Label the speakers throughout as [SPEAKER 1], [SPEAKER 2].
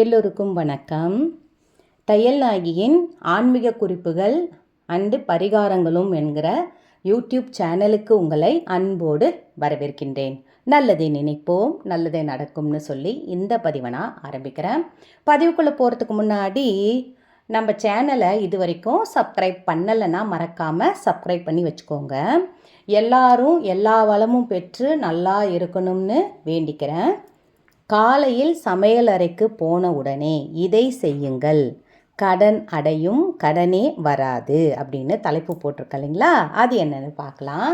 [SPEAKER 1] எல்லோருக்கும் வணக்கம். தையல் நாயகியின் ஆன்மீக குறிப்புகள் அண்டு பரிகாரங்களும் என்கிற யூடியூப் சேனலுக்கு உங்களை அன்போடு வரவேற்கின்றேன். நல்லதை நினைப்போம், நல்லதே நடக்கும்னு சொல்லி இந்த பதிவை நான் ஆரம்பிக்கிறேன். பதிவுக்குள்ளே போகிறதுக்கு முன்னாடி நம்ம சேனலை இது வரைக்கும் சப்ஸ்கிரைப் பண்ணலைன்னா மறக்காமல் சப்ஸ்கிரைப் பண்ணி வச்சுக்கோங்க. எல்லாரும் எல்லா வளமும் பெற்று நல்லா இருக்கணும்னு வேண்டிக்கிறேன். காலையில் சமையலறைக்கு போன உடனே இதை செய்யுங்கள், கடன் அடையும், கடனே வராது அப்படின்னு தலைப்பு போட்டிருக்கேன் இல்லைங்களா? அது என்னென்னு பார்க்கலாம்.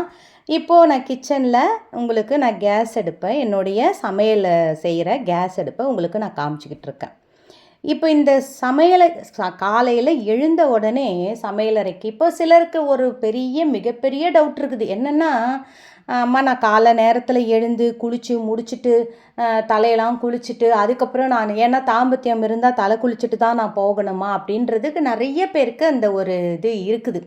[SPEAKER 1] இப்போது நான் கிச்சனில் உங்களுக்கு நான் கேஸ் அடுப்பை, என்னுடைய சமையலை செய்கிற கேஸ் அடுப்பை உங்களுக்கு நான் காமிச்சிக்கிட்டு இருக்கேன். இப்போ இந்த சமையலை காலையில் எழுந்த உடனே சமையலறைக்கு இப்போ சிலருக்கு ஒரு மிகப்பெரிய டவுட் இருக்குது. என்னென்னா, அம்மா நான் காலை நேரத்தில் எழுந்து குளித்து முடிச்சுட்டு தலையெல்லாம் குளிச்சுட்டு அதுக்கப்புறம் ஏன்னா தாம்பத்தியம் இருந்தால் தலை குளிச்சுட்டு தான் நான் போகணுமா அப்படின்றதுக்கு நிறைய பேருக்கு அந்த ஒரு இது இருக்குது.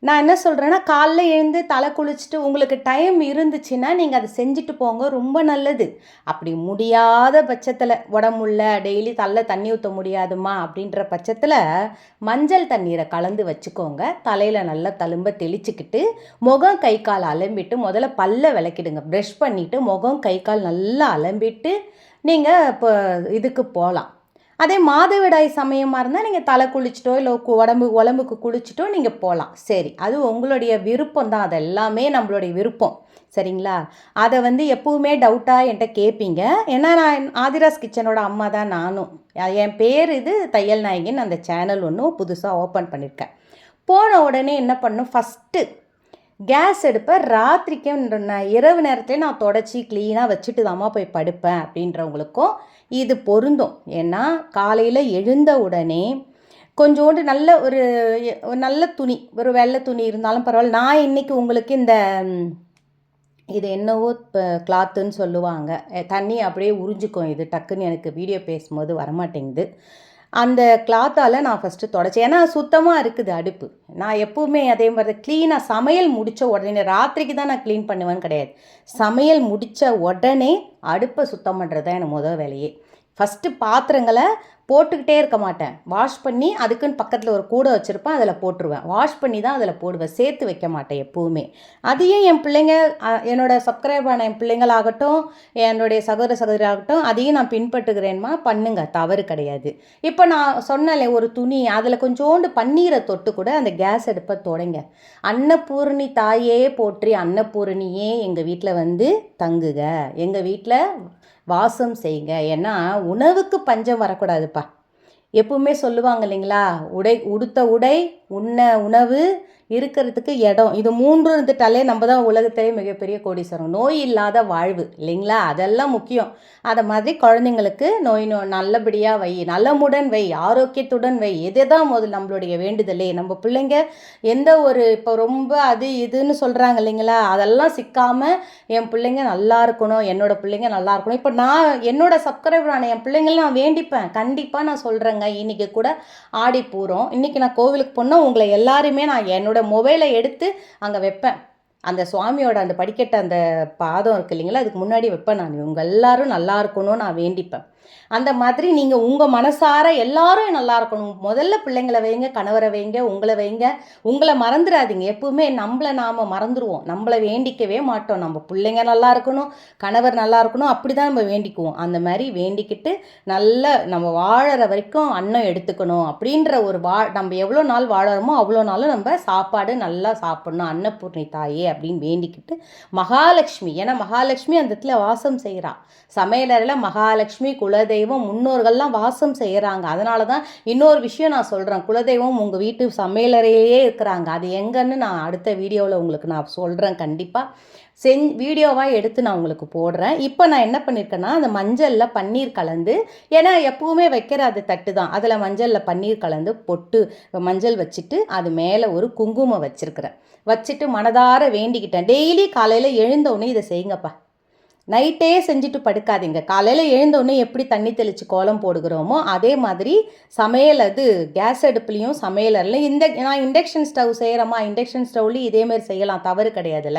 [SPEAKER 1] நான் என்ன சொல்கிறேன்னா, காலைல எழுந்து தலை குளிச்சுட்டு உங்களுக்கு டைம் இருந்துச்சுன்னா நீங்கள் அதை செஞ்சுட்டு போங்க, ரொம்ப நல்லது. அப்படி முடியாத பட்சத்தில், உடம்புல டெய்லி தண்ணி ஊற்ற முடியாதுமா அப்படின்ற பட்சத்தில் மஞ்சள் தண்ணீரை கலந்து வச்சுக்கோங்க. தலையில் நல்லா தழும்ப தெளிச்சுக்கிட்டு முகம் கை கால் அலம்பிட்டு முதல்ல பல்ல விளக்கிடுங்க. ப்ரஷ் பண்ணிவிட்டு முகம் கை கால் நல்லா அலம்பிட்டு நீங்கள் இப்போ இதுக்கு போகலாம். அதே மாதவிடாய் சமயமாக இருந்தால் நீங்கள் தலை குளிச்சிட்டோ இல்லை உடம்புக்கு குளிச்சிட்டோ நீங்கள் போகலாம். சரி, அது உங்களுடைய விருப்பம் தான். அது எல்லாமே நம்மளுடைய விருப்பம், சரிங்களா? அதை எப்பவுமே டவுட்டாக என்கிட்ட கேட்பீங்க. ஏன்னா நான் ஆதிராஸ் கிச்சனோட அம்மா தான் நானும். என் பேர் இது தையல் நாயகின்னு அந்த சேனல் ஒன்றும் புதுசாக ஓப்பன் பண்ணியிருக்கேன். போன உடனே என்ன பண்ணணும், ஃபஸ்ட்டு கேஸ் எடுப்பேன். ராத்திரிக்கே நான் இரவு நேரத்துலேயே நான் தொடச்சி க்ளீனாக வச்சுட்டு தாம்மா போய் படுப்பேன் அப்படின்றவங்களுக்கும் இது பொருந்தும். ஏன்னா காலையில் எழுந்த உடனே கொஞ்சோண்டு ஒரு நல்ல துணி, ஒரு வெள்ளை துணி இருந்தாலும் பரவாயில்ல. நான் இன்றைக்கி உங்களுக்கு இது என்னவோ கிளாத்துன்னு சொல்லுவாங்க, தண்ணி அப்படியே உறிஞ்சிக்கும். இது டக்குன்னு எனக்கு வீடியோ பேசும்போது வரமாட்டேங்குது. அந்த கிளாத்தால் நான் ஃபஸ்ட்டு தொடச்சேன். ஏன்னா சுத்தமாக இருக்குது அடுப்பு. நான் எப்போவுமே அதே மாதிரி க்ளீனாக சமையல் முடித்த உடனே, ராத்திரிக்கு தான் நான் க்ளீன் பண்ணுவேன்னு கிடையாது. சமையல் முடித்த உடனே அடுப்பை சுத்தம் பண்ணுறது தான் எனக்கு முதல் வேலையே. ஃபஸ்ட்டு பாத்திரங்களை போட்டுக்கிட்டே இருக்க மாட்டேன். வாஷ் பண்ணி அதுக்குன்னு பக்கத்தில் ஒரு கூடை வச்சுருப்பேன், அதில் போட்டுருவேன். வாஷ் பண்ணி தான் அதில் போடுவேன், சேர்த்து வைக்க மாட்டேன் எப்போவுமே. அதையும் என் பிள்ளைங்க, என்னோடய சப்ஸ்கிரைபரான என் பிள்ளைங்களாகட்டும், என்னுடைய சகோதராகட்டும், அதையும் நான் பின்பற்றுகிறேன்மா. பண்ணுங்க, தவறு கிடையாது. இப்போ நான் சொன்னேன் ஒரு துணி, அதில் கொஞ்சோண்டு பன்னீரை தொட்டு கூட அந்த கேஸ் அடுப்பை தொடங்க. அன்னபூரணி தாயே போற்றி, அன்னபூரணியே எங்கள் வீட்டில் தங்குக, எங்கள் வீட்டில் வாசம் செய்யுங்க. ஏன்னா உணவுக்கு பஞ்சம் வரக்கூடாதுப்பா. எப்பவுமே சொல்லுவாங்க இல்லைங்களா, உடுத்த உடை, உண்ண உணவு, இருக்கிறதுக்கு இடம், இது மூன்று இருந்துட்டாலே நம்ம தான் உலகத்திலே மிகப்பெரிய கோடீஸ்வரம். நோய் இல்லாத வாழ்வு இல்லைங்களா, அதெல்லாம் முக்கியம். அதை மாதிரி குழந்தைங்களுக்கு நோய் நல்லபடியாக வை, நலமுடன் வை, ஆரோக்கியத்துடன் வை. இதுதான் முதல் நம்மளுடைய வேண்டுதலே. நம்ம பிள்ளைங்க எந்த இப்போ ரொம்ப அது இதுன்னு சொல்கிறாங்க இல்லைங்களா, அதெல்லாம் சிக்காமல் என் பிள்ளைங்க நல்லா இருக்கணும், என்னோடய பிள்ளைங்க நல்லா இருக்கணும். இப்போ நான் என்னோட சப்ஸ்கிரைபரான என் பிள்ளைங்களும் நான் வேண்டிப்பேன். கண்டிப்பாக நான் சொல்கிறேங்க. இன்றைக்கி கூட ஆடி பூரம், இன்றைக்கி நான் கோவிலுக்கு போனால் உங்களை எல்லாருமே நான் என்னோட மொபைலை எடுத்து அங்கே வைப்பேன். அந்த சுவாமியோட அந்த படிக்கட்ட அந்த பாதம் இருக்குது இல்லைங்களா, அதுக்கு முன்னாடி வைப்பேன். நான் இவங்க எல்லாரும் நல்லா இருக்கணும்னு நான் வேண்டிப்பேன். அந்த மாதிரி நீங்கள் உங்கள் மனசார எல்லாரும் நல்லா இருக்கணும். முதல்ல பிள்ளைங்களை வைங்க, கணவரை வைங்க, உங்களை வைங்க. உங்களை மறந்துடாதீங்க. எப்பவுமே நம்மளை நாம் மறந்துடுவோம், நம்மளை வேண்டிக்கவே மாட்டோம். நம்ம பிள்ளைங்க நல்லா இருக்கணும், கணவர் நல்லா இருக்கணும், அப்படி தான் நம்ம வேண்டிக்குவோம். அந்த மாதிரி வேண்டிக்கிட்டு நம்ம வாழற வரைக்கும் அன்னம் எடுத்துக்கணும் அப்படின்ற ஒரு நம்ம எவ்வளோ நாள் வாழறோமோ அவ்வளோ நாளும் நம்ம சாப்பாடு நல்லா சாப்பிடணும், அன்னபூர்ணி தாயே அப்படின்னு வேண்டிக்கிட்டு மகாலட்சுமி, ஏன்னா மகாலட்சுமி அந்த இடத்துல வாசம் செய்கிறா. சமையலறையில் மகாலட்சுமி, குலதெய்வம், முன்னோர்கள்லாம் வாசம் செய்கிறாங்க. அதனால தான் இன்னொரு விஷயம் நான் சொல்கிறேன், குலதெய்வம் உங்கள் வீட்டு சமையலறையிலேயே இருக்கிறாங்க. அது எங்கன்னு நான் அடுத்த வீடியோவில் உங்களுக்கு நான் சொல்கிறேன். கண்டிப்பாக வீடியோவாக எடுத்து நான் உங்களுக்கு போடுறேன். இப்போ நான் என்ன பண்ணியிருக்கேன்னா, அந்த மஞ்சளில் பன்னீர் கலந்து, ஏன்னா எப்பவுமே வைக்கிற அது தட்டு தான், அதில் மஞ்சளில் பன்னீர் கலந்து பொட்டு மஞ்சள் வச்சுட்டு அது மேலே ஒரு குங்குமம் வச்சுருக்கிறேன். வச்சுட்டு மனதார வேண்டிக்கிட்டேன். டெய்லி காலையில் எழுந்தவுடனே இதை செய்யுங்கப்பா. நைட்டே செஞ்சுட்டு படுக்காதீங்க. காலையில் எழுந்தோடனே எப்படி தண்ணி தெளித்து கோலம் போடுகிறோமோ அதே மாதிரி சமையல் அது கேஸ் அடுப்புலேயும் சமையலறையில் நான் இண்டக்ஷன் ஸ்டவ் செய்கிறோமா, இண்டக்ஷன் ஸ்டவ்லேயும் இதேமாதிரி செய்யலாம், தவறு கிடையாது.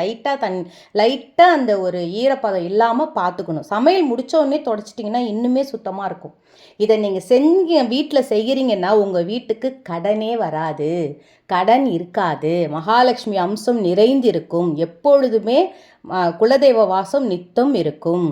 [SPEAKER 1] லைட்டாக அந்த ஒரு ஈரப்பதம் இல்லாமல் பார்த்துக்கணும். சமையல் முடித்தோடனே தொடச்சிட்டிங்கன்னா இன்னுமே சுத்தமாக இருக்கும். இதை நீங்கள் வீட்டில் செய்கிறீங்கன்னா உங்கள் வீட்டுக்கு கடனே வராது, கடன் இருக்காது, மகாலட்சுமி அம்சம் நிறைந்திருக்கும், எப்பொழுதுமே குலதெய்வ வாசம் நித்தம் இருக்கும்.